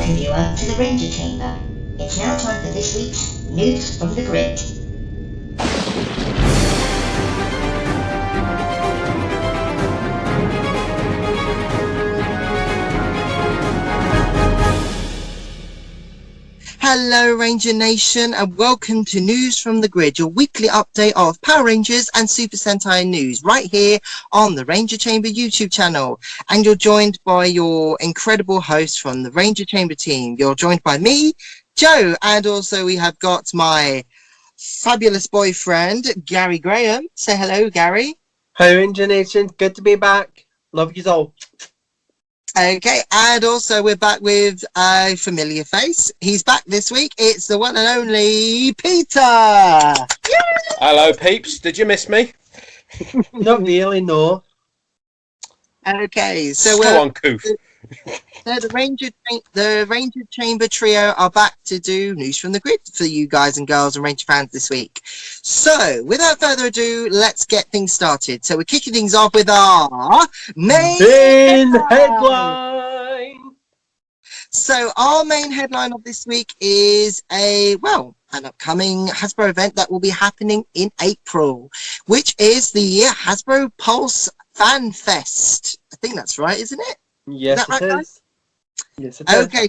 welcome viewer to the Ranger Chamber. It's now time for this week's News from the Grid. Hello Ranger Nation and welcome to News from the Grid, your weekly update of Power Rangers and Super Sentai news right here on the Ranger Chamber YouTube channel. And you're joined by your incredible hosts from the Ranger Chamber team. You're joined by me, Joe, and also we have got my fabulous boyfriend, Gary Graham. Say hello, Gary. Hi Ranger Nation, good to be back. Love you all. Okay, and also we're back with a familiar face. He's back this week. It's the one and only Peter. Yay! Hello, peeps. Did you miss me? Not really, no. Okay, so So uncouth. So the Ranger Chamber trio are back to do News from the Grid for you guys and girls and Ranger fans this week. So, without further ado, let's get things started. So we're kicking things off with our main headline. So our main headline of this week is an upcoming Hasbro event that will be happening in April, which is the Hasbro Pulse Fan Fest. I think that's right, isn't it? Yes, Is that it right, is. Yes, it is. Okay,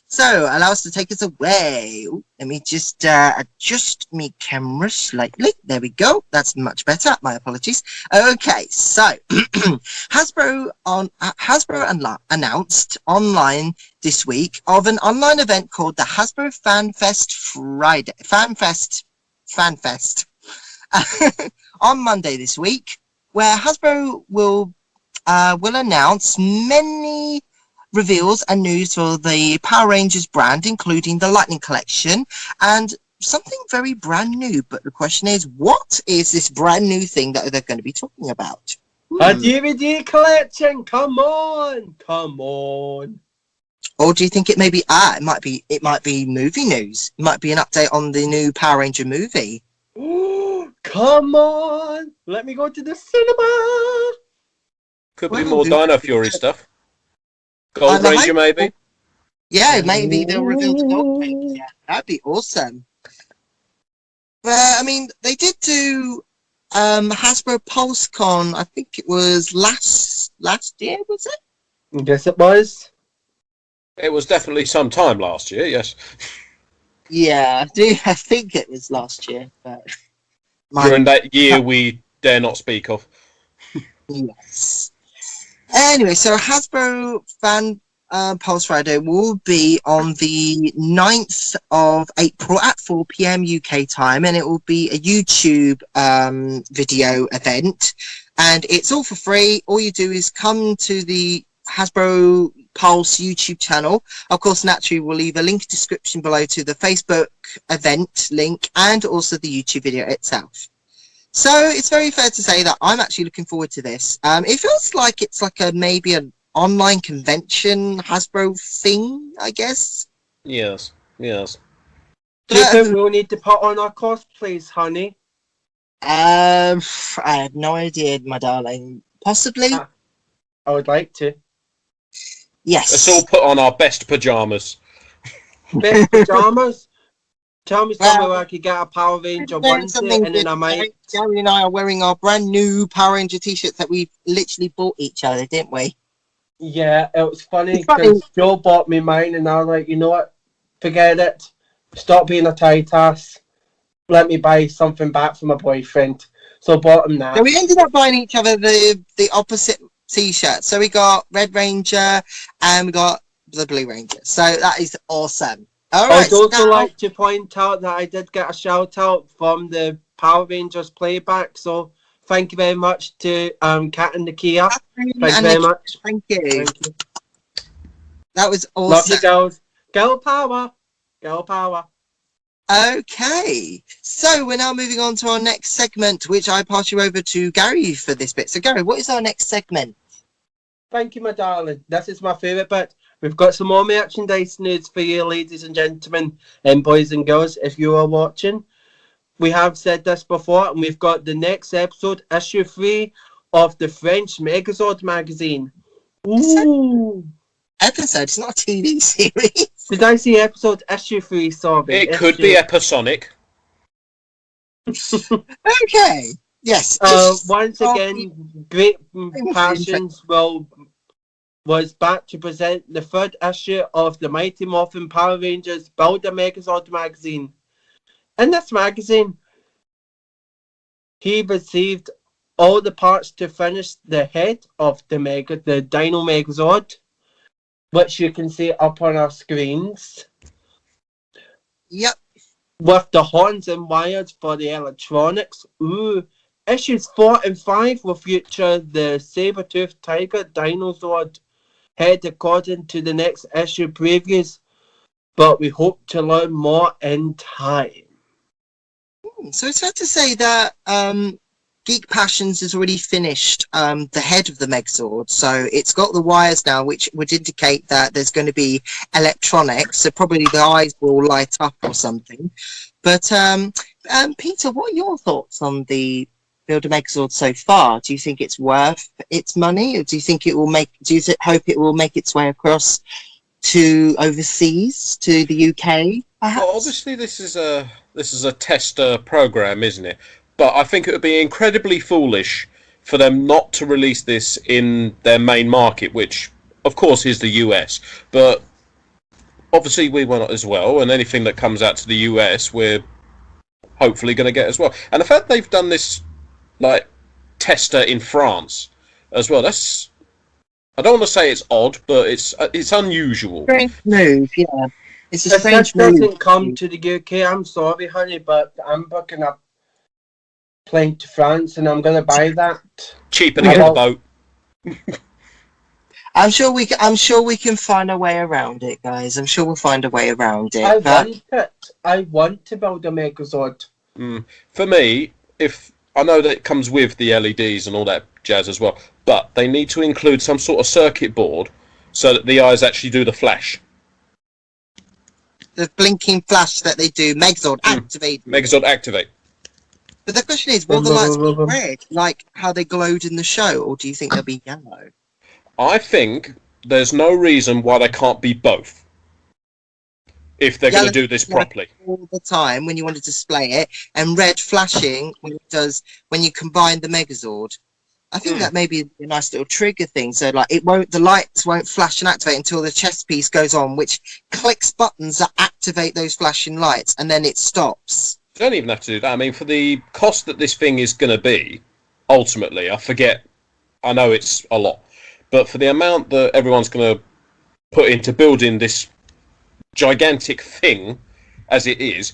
so allow us to take us away. Ooh, let me just adjust my camera slightly. There we go. That's much better. My apologies. Okay, so Hasbro announced online this week of an online event called the Hasbro Fan Fest on Monday this week, where Hasbro will announce many reveals and news for the Power Rangers brand, including the Lightning Collection and something very brand new. But the question is, what is this brand new thing that they're going to be talking about? A DVD collection! Come on! Come on! Or do you think it may be it might be movie news? It might be an update on the new Power Ranger movie. Come on! Let me go to the cinema! Could be more Dino Fury stuff. GoldKingRanger, maybe? Yeah, maybe they'll reveal the GoldKingRanger. Yeah, that'd be awesome. But, I mean, they did do Hasbro PulseCon, I think it was last year, was it? Yes, it was. It was definitely some time last year, yes. Yeah, I think it was last year. But During that year we dare not speak of. Yes. Anyway, so Hasbro Fan Pulse Friday will be on the 9th of April at 4 p.m. UK time, and it will be a YouTube video event, and it's all for free. All you do is come to the Hasbro Pulse YouTube channel. Of course, naturally, we'll leave a link description below to the Facebook event link and also the YouTube video itself. So it's very fair to say that I'm actually looking forward to this. It feels like it's like maybe an online convention Hasbro thing, I guess. Yes. Do you think we'll need to put on our cosplays, honey? I have no idea, my darling. Possibly. I would like to. Yes. Let's all put on our best pajamas. Best pajamas? Tell me somewhere where I could get a Power Ranger onesie and then I might... Jerry and I are wearing our brand new Power Ranger t-shirts that we literally bought each other, didn't we? Yeah, it was funny because Joe bought me mine and I was like, you know what? Forget it. Stop being a tight ass. Let me buy something back for my boyfriend. So I bought him that. So we ended up buying each other the opposite t-shirts. So we got Red Ranger and we got the Blue Ranger. So that is awesome. All right, I'd also like to point out that I did get a shout out from the Power Rangers playback, so thank you very much to Kat and Nakia. Thank you very much. Thank you. That was awesome. Love you girls. Girl power. Girl power. Okay, so we're now moving on to our next segment, which I pass you over to Gary for this bit. So Gary, what is our next segment? Thank you, my darling. This is my favourite bit. We've got some more merchandise news for you, ladies and gentlemen, and boys and girls, if you are watching. We have said this before, and we've got the next episode, issue 3 of the French Megazord magazine. Ooh! episode. It's not a TV series. Did I see episode issue 3? Sorry. It could be episodic. Okay. Yes. Once again, Great Passions was back to present the third issue of the Mighty Morphin Power Rangers Build a Megazord magazine. In this magazine, he received all the parts to finish the head of the Dino Megazord, which you can see up on our screens. Yep. With the horns and wires for the electronics. Ooh. Issues 4 and 5 will feature the saber-toothed tiger dinosaur head according to the next issue previews, but we hope to learn more in time. So it's fair to say that Geek Passions has already finished the head of the Megazord, so it's got the wires now, which would indicate that there's going to be electronics, so probably the eyes will light up or something. But Peter, what are your thoughts on the Build a Megazord so far? Do you think it's worth its money, or do you think it will hope it will make its way across to overseas, to the UK, perhaps? Well, obviously this is a tester program, isn't it? But I think it would be incredibly foolish for them not to release this in their main market, which of course is the US. But obviously we want it as well, and anything that comes out to the US we're hopefully going to get as well. And the fact they've done this like tester in France as well, that's, I don't want to say it's odd, but it's unusual. Strange move, yeah. It's a If strange this move. doesn't come to the UK, I'm sorry, honey, but I'm booking a plane to France and I'm going to buy that. Cheaper to get the boat. I'm sure we can find a way around it, guys. I'm sure we'll find a way around it. I want to build a Megazord. For me, if I know that it comes with the LEDs and all that jazz as well, but they need to include some sort of circuit board so that the eyes actually do the flash. The blinking flash that they do, Megazord activate. Megazord activate. But the question is, will the lights be red, like how they glowed in the show, or do you think they'll be yellow? I think there's no reason why they can't be both. If they're going to do this properly. All the time when you want to display it, and red flashing when you combine the Megazord. I think that may be a nice little trigger thing. So like the lights won't flash and activate until the chess piece goes on, which clicks buttons that activate those flashing lights, and then it stops. You don't even have to do that. I mean, for the cost that this thing is going to be, ultimately, I know it's a lot, but for the amount that everyone's going to put into building this gigantic thing as it is,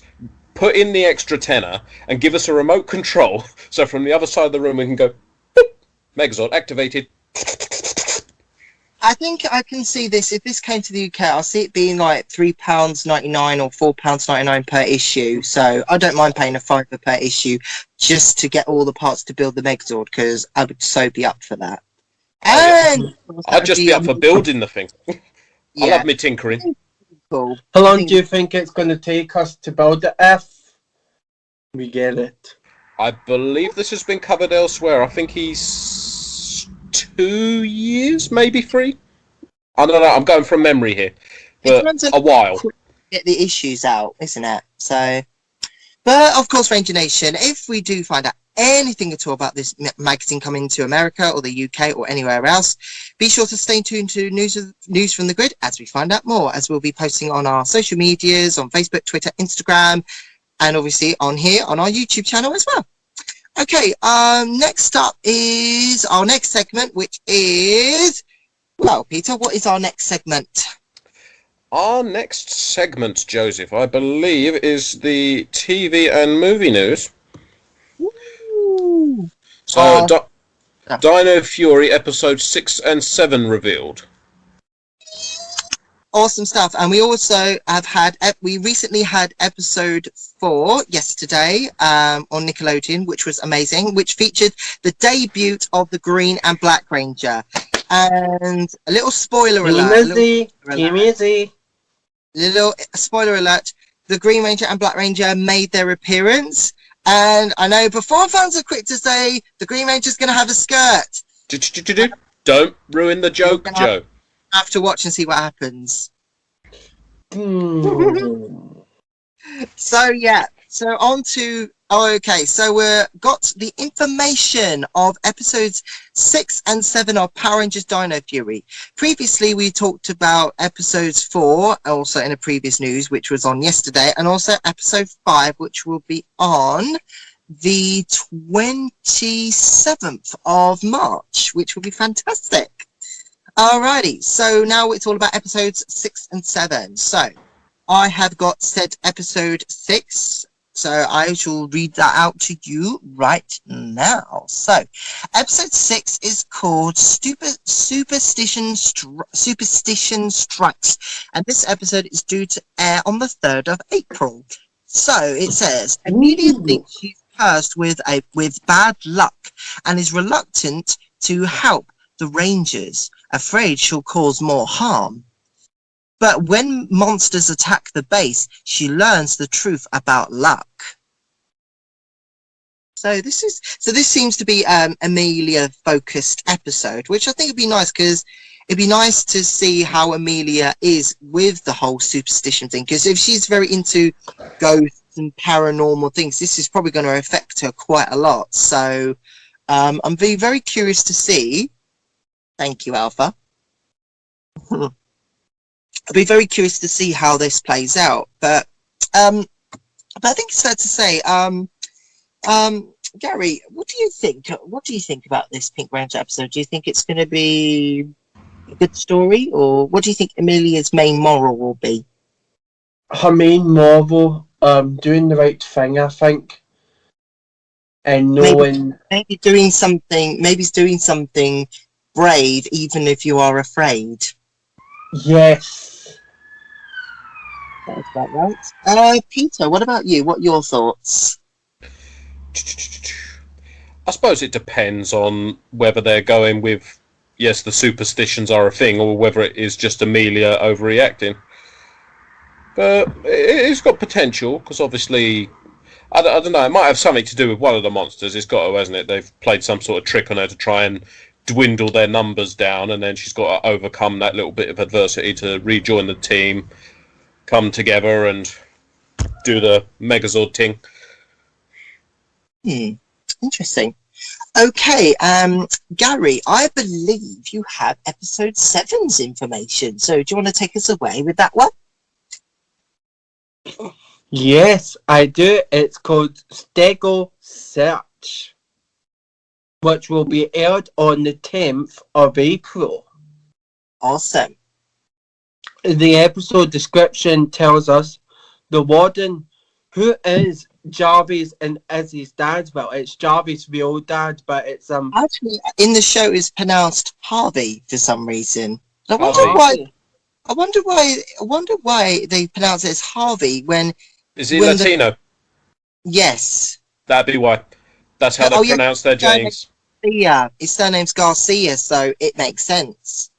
put in the extra tenner and give us a remote control, so from the other side of the room we can go, boop, Megazord activated. I think I can see this. If this came to the UK, I'll see it being like £3.99 or £4.99 per issue. So I don't mind paying a £5 per issue just to get all the parts to build the Megazord, because I would so be up for that. And I'd just be up for building the thing. I love me tinkering. Cool. How long do you think it's going to take us to build it if we get it? I believe this has been covered elsewhere. I think he's 2 years, maybe 3. I don't know. I'm going from memory here, but a while. Get the issues out, isn't it? So, but of course, Ranger Nation, if we do find out anything at all about this magazine coming to America or the UK or anywhere else, be sure to stay tuned to news from the grid as we find out more, as we'll be posting on our social medias, on Facebook, Twitter, Instagram, and obviously on here on our YouTube channel as well. Okay, next up is our next segment, which is, well, Peter, what is our next segment? Our next segment, Joseph, I believe, is the TV and movie news. Ooh. So, Dino Fury episode 6 and 7 revealed. Awesome stuff. And we also we recently had episode 4 yesterday on Nickelodeon, which was amazing, which featured the debut of the Green and Black Ranger. And a little spoiler alert. Little spoiler alert. The Green Ranger and Black Ranger made their appearance. And I know before fans are quick to say the Green Ranger's going to have a skirt. Don't ruin the joke, Joe. have to watch and see what happens. So yeah, so on to okay, so we've got the information of episodes 6 and 7 of Power Rangers Dino Fury. Previously we talked about episodes 4 also in a previous news, which was on yesterday, and also episode 5, which will be on the 27th of March, which will be fantastic. Alrighty, so now it's all about episodes 6 and 7. So I have got said episode 6, so I shall read that out to you right now. So, episode 6 is called Superstition Strikes, and this episode is due to air on the 3rd of April. So, it says, Amelia thinks she's cursed with bad luck and is reluctant to help the Rangers, afraid she'll cause more harm. But when monsters attack the base, she learns the truth about luck. So this seems to be Amelia focused episode, which I think would be nice, because it'd be nice to see how Amelia is with the whole superstition thing. Because if she's very into ghosts and paranormal things, this is probably going to affect her quite a lot. So I'm very curious to see. Thank you, Alpha. I'll be very curious to see how this plays out, but I think it's fair to say, Gary, what do you think? What do you think about this Pink Ranger episode? Do you think it's going to be a good story, or what do you think Amelia's main moral will be? Her main moral, doing the right thing, I think, and knowing maybe doing something brave, even if you are afraid. Yes. That's about right. Peter, what about you? What are your thoughts? I suppose it depends on whether they're going with, yes, the superstitions are a thing, or whether it is just Amelia overreacting. But it's got potential, because obviously, I don't know, it might have something to do with one of the monsters. It's got to, hasn't it? They've played some sort of trick on her to try and dwindle their numbers down, and then she's got to overcome that little bit of adversity to rejoin the team, come together and do the Megazord thing. Interesting. Okay, Gary, I believe you have episode 7's information, so do you want to take us away with that one? Yes, I do. It's called Stego Search, which will be aired on the 10th of April. Awesome. The episode description tells us the warden, who is Jarvis and Izzy's dad. Well, it's Jarvis' real dad, but it's actually in the show is pronounced Harvey for some reason. I wonder why they pronounce it as Harvey when. Is he Latino? Yes. That'd be why. That's how they pronounce their James. Yeah, his surname's Garcia, so it makes sense.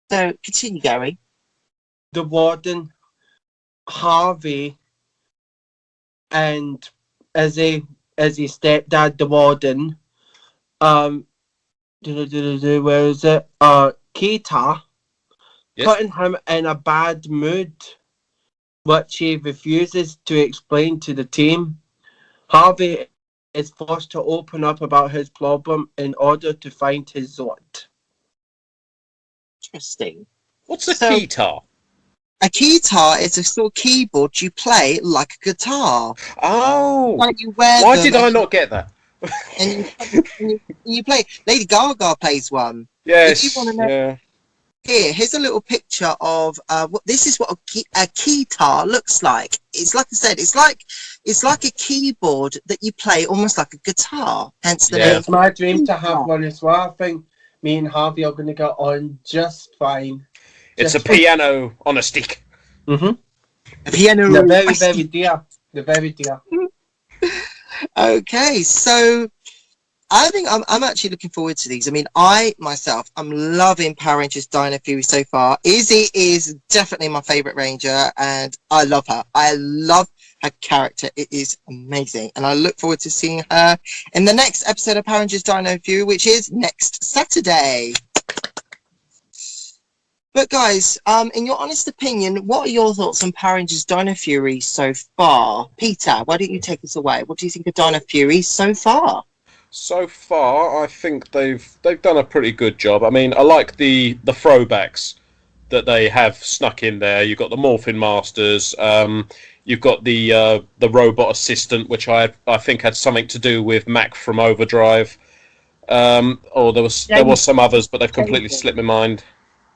So continue, Gary. The warden, Harvey, and Izzy's stepdad, the warden, where is it? Keita, yes, putting him in a bad mood, which he refuses to explain to the team. Harvey is forced to open up about his problem in order to find his Zord. Interesting. What's a keytar? A keytar is a sort of keyboard you play like a guitar. Oh! Like you wear Why did I not get that? and you play. Lady Gaga plays one. Yes. If you want to know, here's a little picture of this is what a keytar looks like. It's like I said, it's like a keyboard that you play almost like a guitar. Hence the name. It's my dream to have one as well. I think me and Harvey are going to get on just fine. It's a piano on a stick. Mm-hmm. A piano. They're very, very dear. They're very dear. Okay, so I think I'm actually looking forward to these. I mean, I'm loving Power Rangers Dino Fury so far. Izzy is definitely my favourite Ranger, and I love her. I love her character. It is amazing, and I look forward to seeing her in the next episode of Power Rangers Dino Fury, which is next Saturday. But guys, in your honest opinion, what are your thoughts on Power Rangers Dino Fury so far? Peter, why don't you take us away? What do you think of Dino Fury so far? So far, I think they've done a pretty good job. I mean, I like the throwbacks that they have snuck in there. You've got the Morphin Masters. You've got the robot assistant, which I think had something to do with Mac from Overdrive. Or there was some others, but they've completely slipped my mind.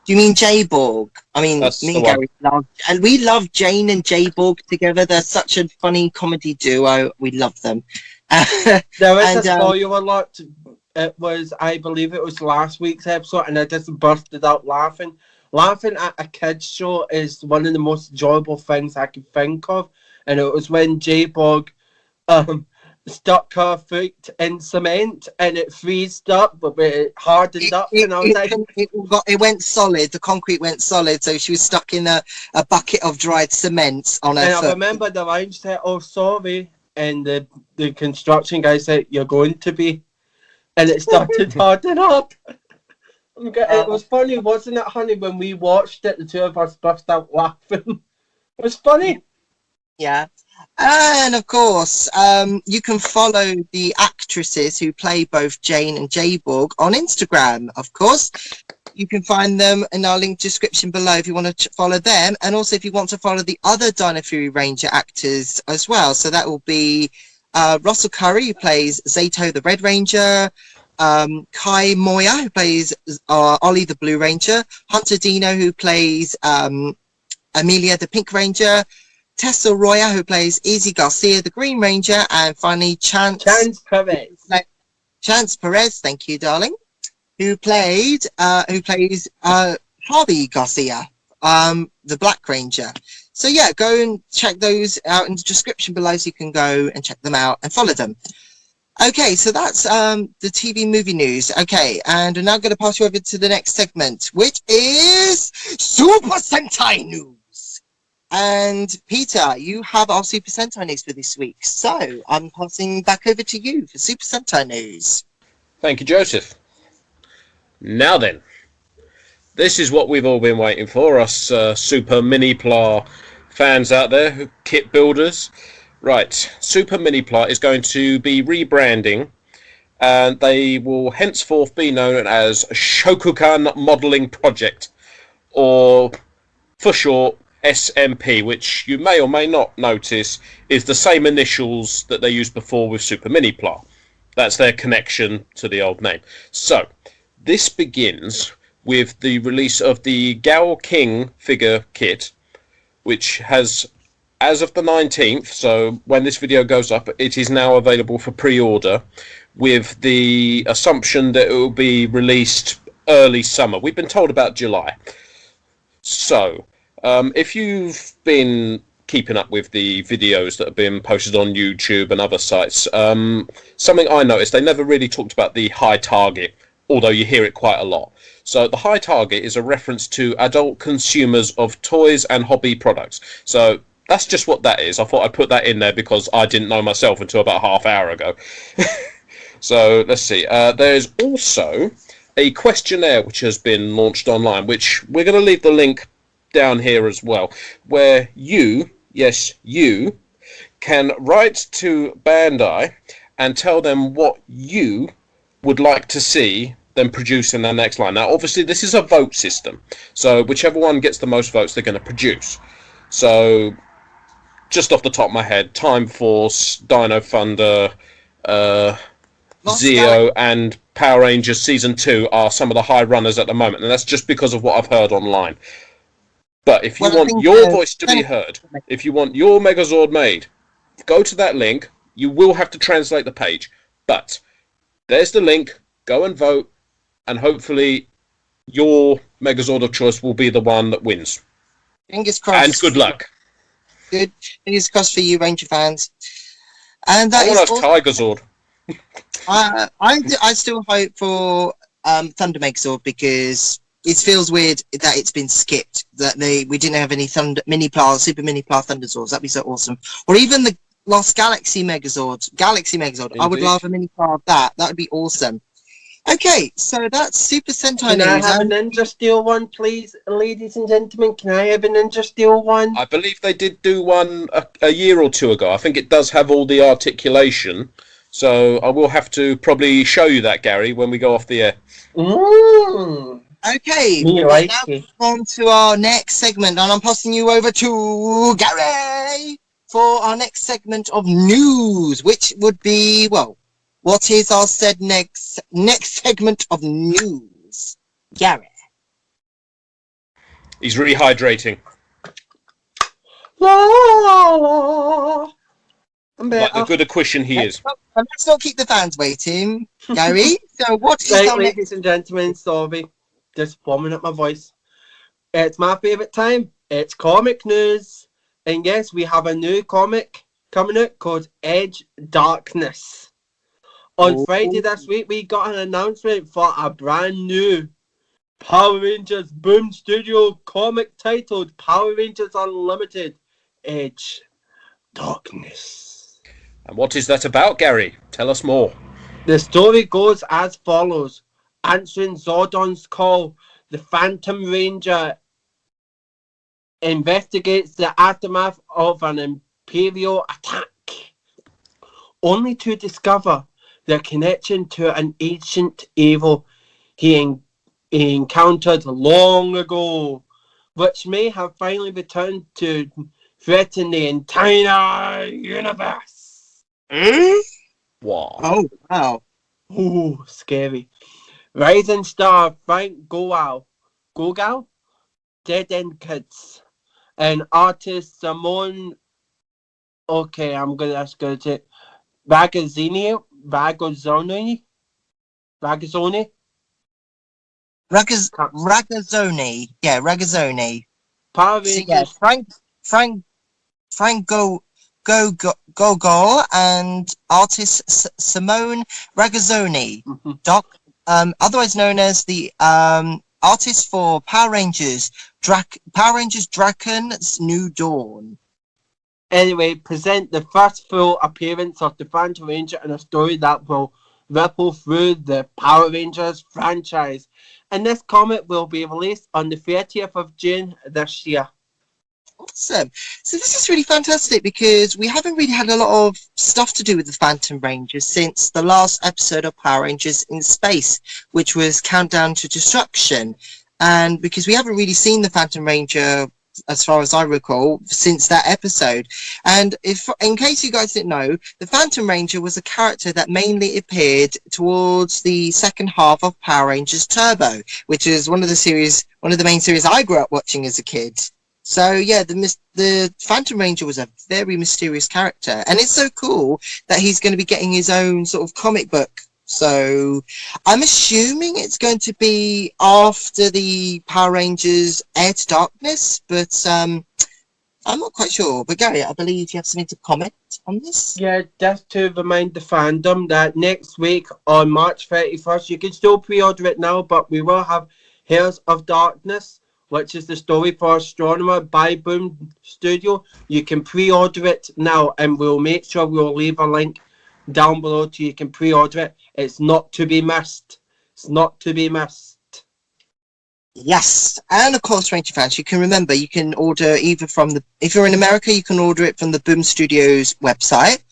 Do you mean J-Borg? I mean, That's me the and one. Gary love, and we love Jane and J-Borg together. They're such a funny comedy duo. We love them. There is And, a spoiler alert. It was, I believe it was last week's episode, and I just busted out laughing. Laughing at a kids show is one of the most enjoyable things I can think of, and it was when J-Borg stuck her foot in cement and it freezed up, but it hardened up, and I was like, it went solid. The concrete went solid, so she was stuck in a bucket of dried cement on her and foot. I remember the line said, "Oh, sorry," and the construction guy said, "You're going to be," and it started hardening up. It was funny, wasn't it, honey? When we watched it, the two of us burst out laughing. It was funny. Yeah. And of course, you can follow the actresses who play both Jane and J-Borg on Instagram. Of course, you can find them in our link description below if you want to follow them, and also if you want to follow the other Dino Fury Ranger actors as well. So that will be Russell Curry, who plays Zato the Red Ranger, Kai Moya, who plays Ollie the Blue Ranger, Hunter Dino, who plays Amelia the Pink Ranger, Tessa Roya, who plays Izzy Garcia, the Green Ranger, and finally Chance Perez, thank you, darling, who plays Harvey Garcia, the Black Ranger. So yeah, go and check those out in the description below, so you can go and check them out and follow them. Okay, so that's the TV movie news. Okay, and we're now going to pass you over to the next segment, which is Super Sentai news. And Peter, you have our Super Sentai news for this week. So I'm passing back over to you for Super Sentai news. Thank you, Joseph. Now then, this is what we've all been waiting for, us Super Mini-Pla fans out there, kit builders. Right, Super Mini-Pla is going to be rebranding, and they will henceforth be known as Shokukan Modeling Project, or for short, SMP, which you may or may not notice is the same initials that they used before with Super Mini-Pla. That's their connection to the old name. So, this begins with the release of the GoldKing figure kit, which has, as of the 19th, so when this video goes up, it is now available for pre-order, with the assumption that it will be released early summer. We've been told about July. So, if you've been keeping up with the videos that have been posted on YouTube and other sites, something I noticed, they never really talked about the high target, although you hear it quite a lot. So the high target is a reference to adult consumers of toys and hobby products. So that's just what that is. I thought I'd put that in there because I didn't know myself until about half hour ago. So let's see. There's also a questionnaire which has been launched online, which we're going to leave the link down here as well, where you, yes, you, can write to Bandai and tell them what you would like to see them produce in their next line. Now, obviously, this is a vote system, so whichever one gets the most votes, they're going to produce. So, just off the top of my head, Time Force, Dino Thunder, Zeo, and Power Rangers Season 2 are some of the high runners at the moment, and that's just because of what I've heard online. But if you want your voice to be heard, if you want your Megazord made, go to that link. You will have to translate the page. But there's the link. Go and vote. And hopefully your Megazord of choice will be the one that wins. Fingers crossed. And good luck. Good. Fingers crossed for you, Ranger fans. And I want to have Tigerzord. I still hope for Thunder Megazord, because it feels weird that it's been skipped, that we didn't have any Super Mini-Pla Thunderzords. That'd be so awesome. Or even the Lost Galaxy Megazord. I would love a Mini-Pla of that. That would be awesome. Okay, so that's Super Sentai Can I news. have a Ninja Steel one, please, ladies and gentlemen? Can I have a Ninja Steel one? I believe they did do one a year or two ago. I think it does have all the articulation. So I will have to probably show you that, Gary, when we go off the air. Okay, Me right like now it. on to our next segment, and I'm passing you over to Gary for our next segment of news, which would be, well, what is our said next segment of news? Gary. He's rehydrating. La, la, la. I'm Like the better. good acquisition he is. Let's not keep the fans waiting, Gary. So what is Right, our next? ladies and gentlemen, sorry. Just warming up my voice. It's my favourite time. It's comic news. And yes, we have a new comic coming out called Edge Darkness. On Friday this week, we got an announcement for a brand new Power Rangers Boom Studio comic titled Power Rangers Unlimited Edge Darkness. And what is that about, Gary? Tell us more. The story goes as follows. Answering Zordon's call, the Phantom Ranger investigates the aftermath of an Imperial attack, only to discover their connection to an ancient evil he encountered long ago, which may have finally returned to threaten the entire universe. Wow. Oh, wow. Ooh, scary. Rising star Frank Gogol, Dead End Kids, and artist Simone. Okay, I'm gonna say Ragazzoni. Ragazzoni. Yeah, Ragazzoni. Power So, yeah, Rangers. Frank Gogol and artist Simone Ragazzoni, otherwise known as the artist for Power Rangers Dragon's New Dawn. Anyway, present the first full appearance of the Phantom Ranger in a story that will ripple through the Power Rangers franchise. And this comic will be released on the 30th of June this year. Awesome. So this is really fantastic because we haven't really had a lot of stuff to do with the Phantom Rangers since the last episode of Power Rangers in Space, which was Countdown to Destruction. And because we haven't really seen the Phantom Ranger, as far as I recall, since that episode. And if, in case you guys didn't know, the Phantom Ranger was a character that mainly appeared towards the second half of Power Rangers Turbo, which is one of the main series I grew up watching as a kid. So yeah, the Phantom Ranger was a very mysterious character, and it's so cool that he's going to be getting his own sort of comic book. So I'm assuming it's going to be after the Power Rangers Heir to Darkness, but I'm not quite sure. But Gary, I believe you have something to comment on this. Yeah, just to remind the fandom that next week on March 31st, you can still pre-order it now, but we will have Heirs of Darkness, which is the story for Astronomer by Boom Studio. You can pre-order it now, and we'll make sure we'll leave a link down below so you can pre-order it. It's not to be missed. It's not to be missed. Yes, and of course, Ranger fans, you can remember you can order either from if you're in America, you can order it from the Boom Studios website,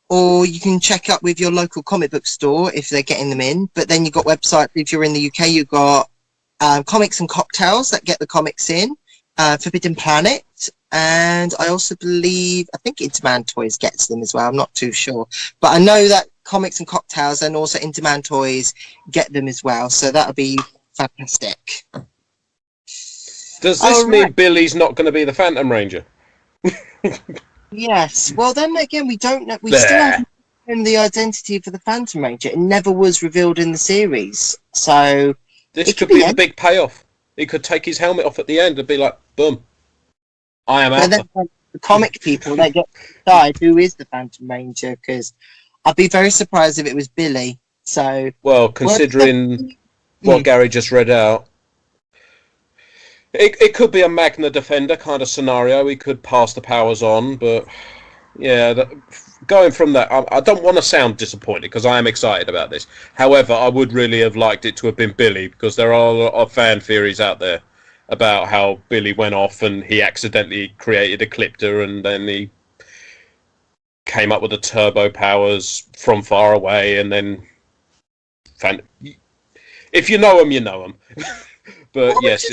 or you can check up with your local comic book store if they're getting them in. But then you've got websites, if you're in the UK, you've got Comics and Cocktails that get the comics in, Forbidden Planet, and I also believe, I think In-Demand Toys gets them as well. I'm not too sure, but I know that Comics and Cocktails and also In-Demand Toys get them as well, so that'll be fantastic. Does this mean Billy's not going to be the Phantom Ranger? Yes, well then again, we don't know, we still haven't known the identity for the Phantom Ranger. It never was revealed in the series, so this could be the big payoff. He could take his helmet off at the end and be like, boom, I am Alpha. Then the comic people, they get to decide who is the Phantom Ranger, because I'd be very surprised if it was Billy. So, well, considering what Gary just read out, it could be a Magna Defender kind of scenario. He could pass the powers on, but Yeah, going from that, I don't want to sound disappointed because I am excited about this. However, I would really have liked it to have been Billy, because there are a lot of fan theories out there about how Billy went off and he accidentally created a Clipter and then he came up with the turbo powers from far away, and then if you know him, you know him. But Well, yes,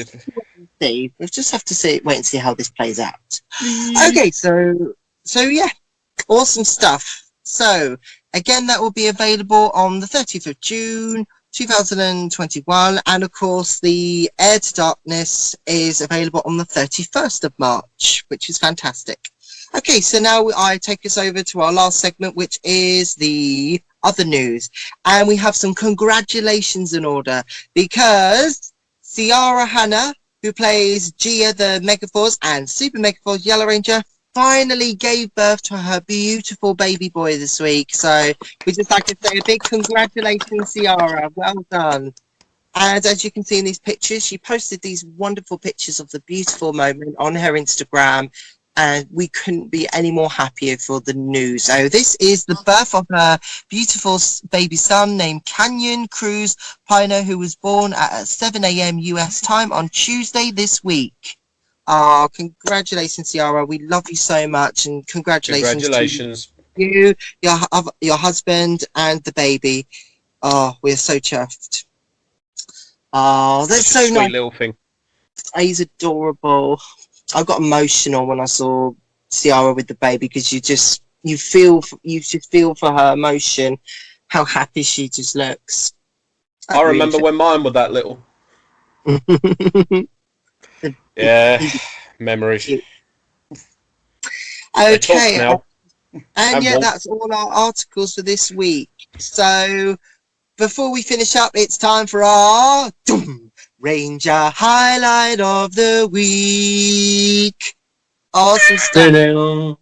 we'll just have to wait and see how this plays out. Okay, so yeah, awesome stuff. So again, that will be available on the 30th of June 2021, and of course the Heir to Darkness is available on the 31st of March, which is fantastic. Okay, so now I take us over to our last segment, which is the other news, and we have some congratulations in order, because Ciara Hanna, who plays Gia the Megaforce and Super Megaforce Yellow Ranger, finally gave birth to her beautiful baby boy this week. So we just like to say a big congratulations, Ciara. Well done. And as you can see in these pictures, she posted these wonderful pictures of the beautiful moment on her Instagram, and we couldn't be any more happier for the news. So this is the birth of her beautiful baby son named Canyon Cruz Pino, who was born at 7 a.m. US time on Tuesday this week. Oh, congratulations, Ciara. We love you so much, and congratulations to you, your husband, and the baby. Oh, we're so chuffed. Oh, that's so sweet nice. Little thing. He's adorable. I got emotional when I saw Ciara with the baby, because you just feel for her emotion, how happy she just looks. I remember when mine were that little. Yeah, memories. Okay, now. and yeah, that's all our articles for this week. So before we finish up, it's time for our Ranger Highlight of the Week. Awesome stuff.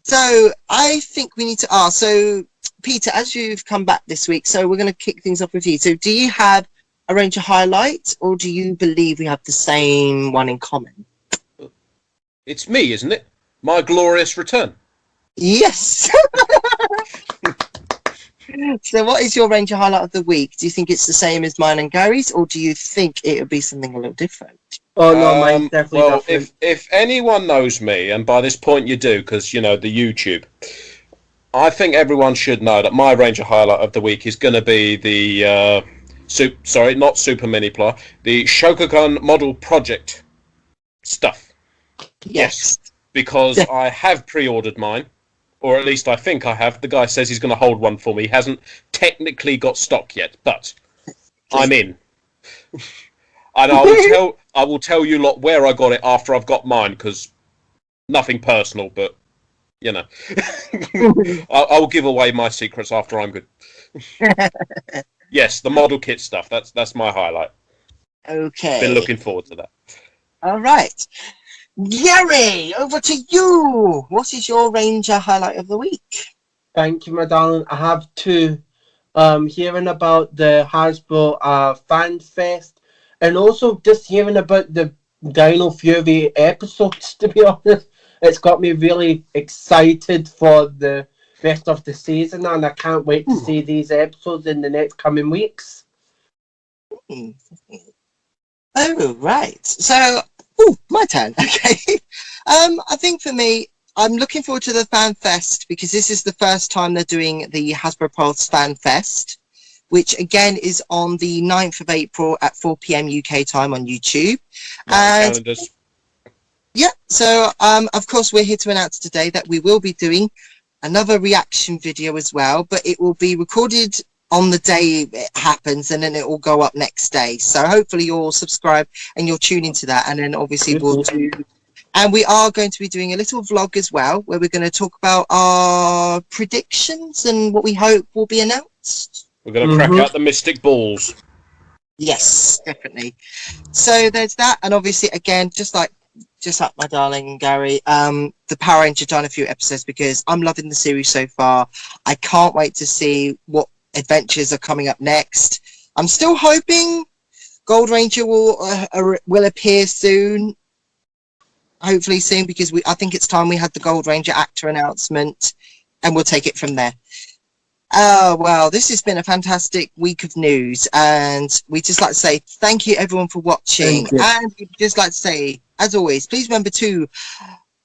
So I think we need to ask, so Peter, as you've come back this week, so we're going to kick things off with you. So do you have a Ranger highlight, or do you believe we have the same one in common? It's me, isn't it? My glorious return. Yes. So what is your Ranger highlight of the week? Do you think it's the same as mine and Gary's, or do you think it would be something a little different? Oh no, mine's definitely different. If anyone knows me, and by this point you do, because you know the YouTube, I think everyone should know that my Ranger highlight of the week is going to be the not Super Mini Ply, the Shokugun model project stuff. Yes, because I have pre-ordered mine, or at least I think I have. The guy says he's going to hold one for me. He hasn't technically got stock yet, but I'm in. And I will tell you lot where I got it after I've got mine, because nothing personal, but you know, I will give away my secrets after I'm good. Yes, the model kit stuff. That's my highlight. Okay. Been looking forward to that. All right. Gary, over to you. What is your Ranger highlight of the week? Thank you, my darling. I have two. Hearing about the Hasbro Fan Fest, and also just hearing about the Dino Fury episodes, to be honest. It's got me really excited for the rest of the season, and I can't wait to see these episodes in the next coming weeks. Oh, right. So, my turn. Okay. I think for me, I'm looking forward to the Fan Fest, because this is the first time they're doing the Hasbro Pulse Fan Fest, which again is on the 9th of April at 4 p.m. UK time on YouTube. And calendars. yeah, so of course we're here to announce today that we will be doing another reaction video as well, but it will be recorded on the day it happens, and then it will go up next day. So hopefully you'll subscribe and you'll tune into that, and then obviously we'll do. And we are going to be doing a little vlog as well, where we're going to talk about our predictions and what we hope will be announced. We're going to crack out the mystic balls. Yes, definitely. So there's that, and obviously again, just like my darling Gary, the Power Rangers Dino Fury episodes, because I'm loving the series so far. I can't wait to see what adventures are coming up next. I'm still hoping GoldKingRanger will appear soon. hopefully soon, because I think it's time we had the GoldKingRanger actor announcement, and we'll take it from there. Oh, well, this has been a fantastic week of news, and we just like to say thank you everyone for watching. And we'd just like to say, as always, please remember to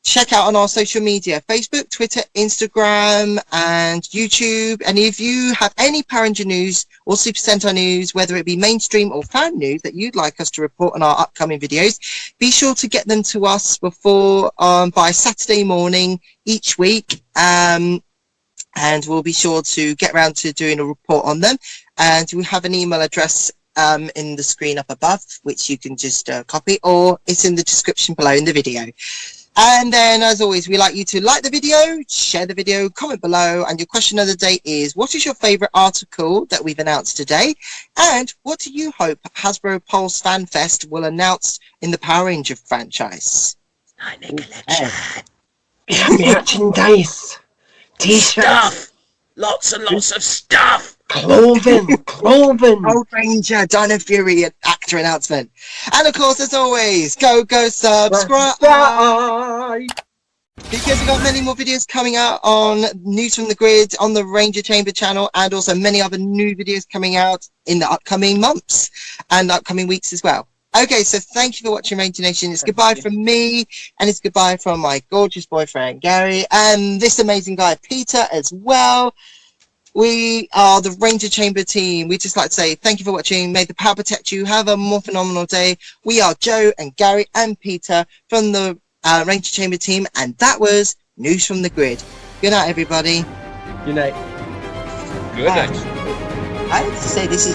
check out on our social media, Facebook, Twitter, Instagram, and YouTube. And if you have any Power Ranger news or Super Sentai news, whether it be mainstream or fan news that you'd like us to report on our upcoming videos, be sure to get them to us before by Saturday morning each week. And we'll be sure to get around to doing a report on them. And we have an email address in the screen up above, which you can just copy, or it's in the description below in the video. And then, as always, we like you to like the video, share the video, comment below. And your question of the day is, what is your favourite article that we've announced today? And what do you hope Hasbro Pulse Fan Fest will announce in the Power Ranger franchise? Merchandise. T-shirts, Stuff! Lots and lots of stuff! clothing. Power Ranger Dino Fury actor announcement. And of course, as always, go subscribe! Because we've got many more videos coming out on News from the Grid, on the Ranger Chamber channel, and also many other new videos coming out in the upcoming months and upcoming weeks as well. Okay, so thank you for watching Ranger Nation. It's goodbye from me, and it's goodbye from my gorgeous boyfriend, Gary, and this amazing guy, Peter, as well. We are the Ranger Chamber team. We just like to say thank you for watching. May the power protect you. Have a more phenomenal day. We are Joe and Gary and Peter from the Ranger Chamber team, and that was News from the Grid. Good night, everybody. Good night. Good night. I have to say this is